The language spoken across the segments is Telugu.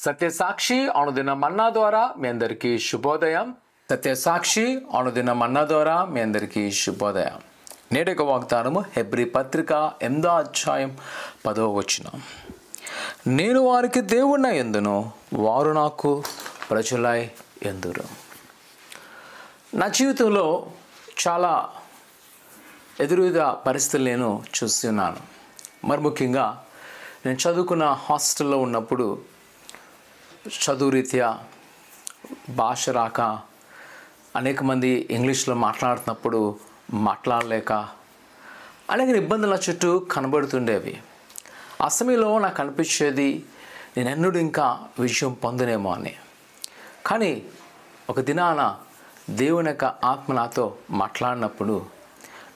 సత్యసాక్షి అనుదిన మన్నా ద్వారా మీ అందరికీ శుభోదయం. సత్యసాక్షి అనుదిన మన్నా ద్వారా మీ అందరికీ శుభోదయం. నేటి యొక్క వాగ్దానము హెబ్రీ పత్రిక 8వ అధ్యాయం 10వ వచనం. నేను వారికి దేవుణ్ణి యందును, వారు నాకు ప్రజలై యందురు. నా జీవితంలో చాలా ఎదురుగా పరిస్థితులు నేను చూస్తున్నాను. మరి ముఖ్యంగా నేను చదువుకున్న హాస్టల్లో ఉన్నప్పుడు చదువు రీత్యా భాష రాక అనేక మంది ఇంగ్లీష్లో మాట్లాడుతున్నప్పుడు మాట్లాడలేక అనేక ఇబ్బందుల చుట్టూ కనబడుతుండేవి. ఆ సమయంలో నాకు అనిపించేది నేను ఎన్నడూ ఇంకా విజయం పొందనేమో అని. కానీ ఒక దినాన దేవుని యొక్క ఆత్మ నాతో మాట్లాడినప్పుడు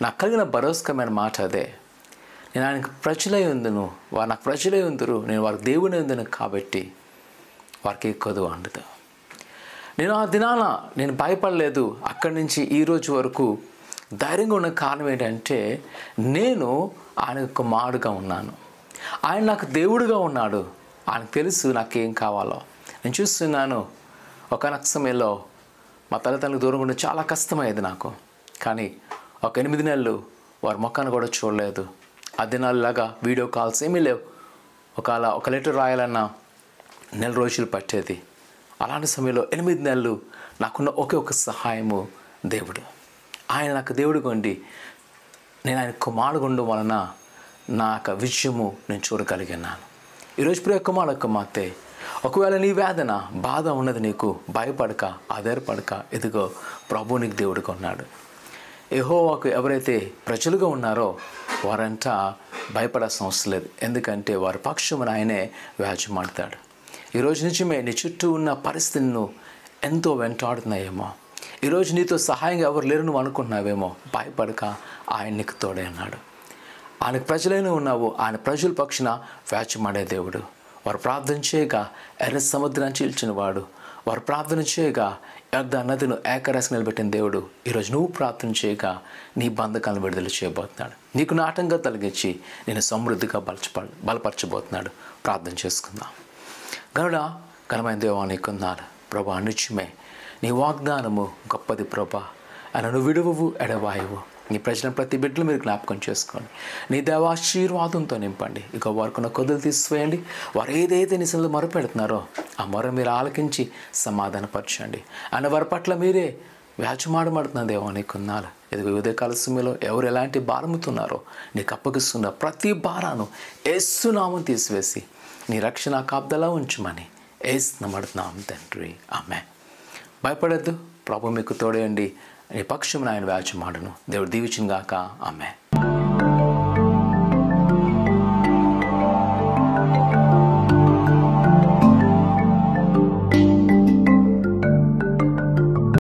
నాకు కలిగిన భరోసకమైన మాట అదే. నేను ఆయనకు ప్రజలై ఉందును, వారు నాకు ప్రజలై ఉందరు, నేను వారికి దేవుని ఉందును కాబట్టి వారికి కొదువ ఉండదు. నేను ఆ దినాన నేను భయపడలేదు. అక్కడి నుంచి ఈ రోజు వరకు ధైర్యంగా ఉన్న కారణం ఏంటంటే నేను ఆయన కుమారుడుగా ఉన్నాను. ఆయన నాకు దేవుడుగా ఉన్నాడు. ఆయనకు తెలుసు నాకేం కావాలో. నేను చూస్తున్నాను. ఒకనొక సమయంలో మా తల్లిదండ్రులకు దూరంగా ఉండే చాలా కష్టమయ్యేది నాకు. కానీ ఒక 8 నెలలు వారి ముఖాన్ని కూడా చూడలేదు. ఆ దినాలలాగా వీడియో కాల్స్ ఏమీ లేవు. ఒక లెటర్ రాయాలన్నా నెల రోజులు పట్టేది. అలాంటి సమయంలో 8 నెలలు నాకున్న ఒకే సహాయము దేవుడు. ఆయన నాకు దేవుడిగా ఉండి నేను ఆయన కుమారుడుగా ఉండడం వలన నా యొక్క విజయము నేను చూడగలిగినాను. ఈరోజు ప్రియ కుమార్తె, ఒకవేళ నీ వేదన బాధ ఉన్నది, నీకు భయపడక ఆధారపడక, ఇదిగో ప్రభు నీకు దేవుడిగా ఉన్నాడు. యెహోవాకు ఎవరైతే ప్రజలుగా ఉన్నారో వారంతా భయపడాల్సిన అవసరం లేదు. ఎందుకంటే వారి పక్షమున ఆయనే వ్యాజ్యమాడతాడు. ఈరోజు నిజమే నీ చుట్టూ ఉన్న పరిస్థితులను ఎంతో వెంటాడుతున్నాయేమో, ఈరోజు నీతో సహాయంగా ఎవరు లేరు నువ్వు అనుకుంటున్నావేమో, భయపడక ఆయన నీకు తోడే అన్నాడు. ఆయనకు ప్రజలైన ఉన్నావు. ఆయన ప్రజల పక్షున వ్యాజ్యమాడే దేవుడు. వారు ప్రార్థన చేయగా ఎర్ర సముద్రాన్ని చీల్చిన వాడు, వారు ప్రార్థన చేయగా యొర్దాను నదిని ఏకరాశి నిలబెట్టిన దేవుడు ఈరోజు నువ్వు ప్రార్థన చేయగా నీ బంధకాలను విడుదల చేయబోతున్నాడు. నీకు నాటంగా తొలగించి నేను సమృద్ధిగా బలపరచబోతున్నాడు. ప్రార్థన చేసుకుందాం. గనుడా ఘనమైన దేవా నీకున్నాడు ప్రభా. నిత్యమే నీ వాగ్దానము గొప్పది ప్రభా. ఆయన నువ్వు విడువవు ఎడవాయువు. నీ ప్రజలను ప్రతి బిడ్డలు మీరు జ్ఞాపకం చేసుకోండి. నీ దేవాశీర్వాదంతో నింపండి. ఇక వారికున్న కొద్దులు తీసివేయండి. వారు ఏదైతే నిజంలో మొరపెడుతున్నారో ఆ మొర మీరు ఆలకించి సమాధానపరచండి. ఆయన వారి పట్ల మీరే వ్యాజ్యమాడమడుతున్న దేవా నీకున్నాడు. ఇది వివిధ కాల సమయంలో ఎవరు ఎలాంటి భారముతున్నారో నీకు అప్పగిస్తున్న ప్రతి భారాను యేసు నామమున తీసివేసి నీ రక్షణ కాపుదలా ఉంచమని యేసు నమ్మడుతున్నాం తండ్రి. ఆమేన్. భయపడద్దు. ప్రభు మీకు తోడేయండి. నీ పక్షమున ఆయన వ్యాజ్యమాడును. దేవుడు దీవించును గాక. ఆమేన్.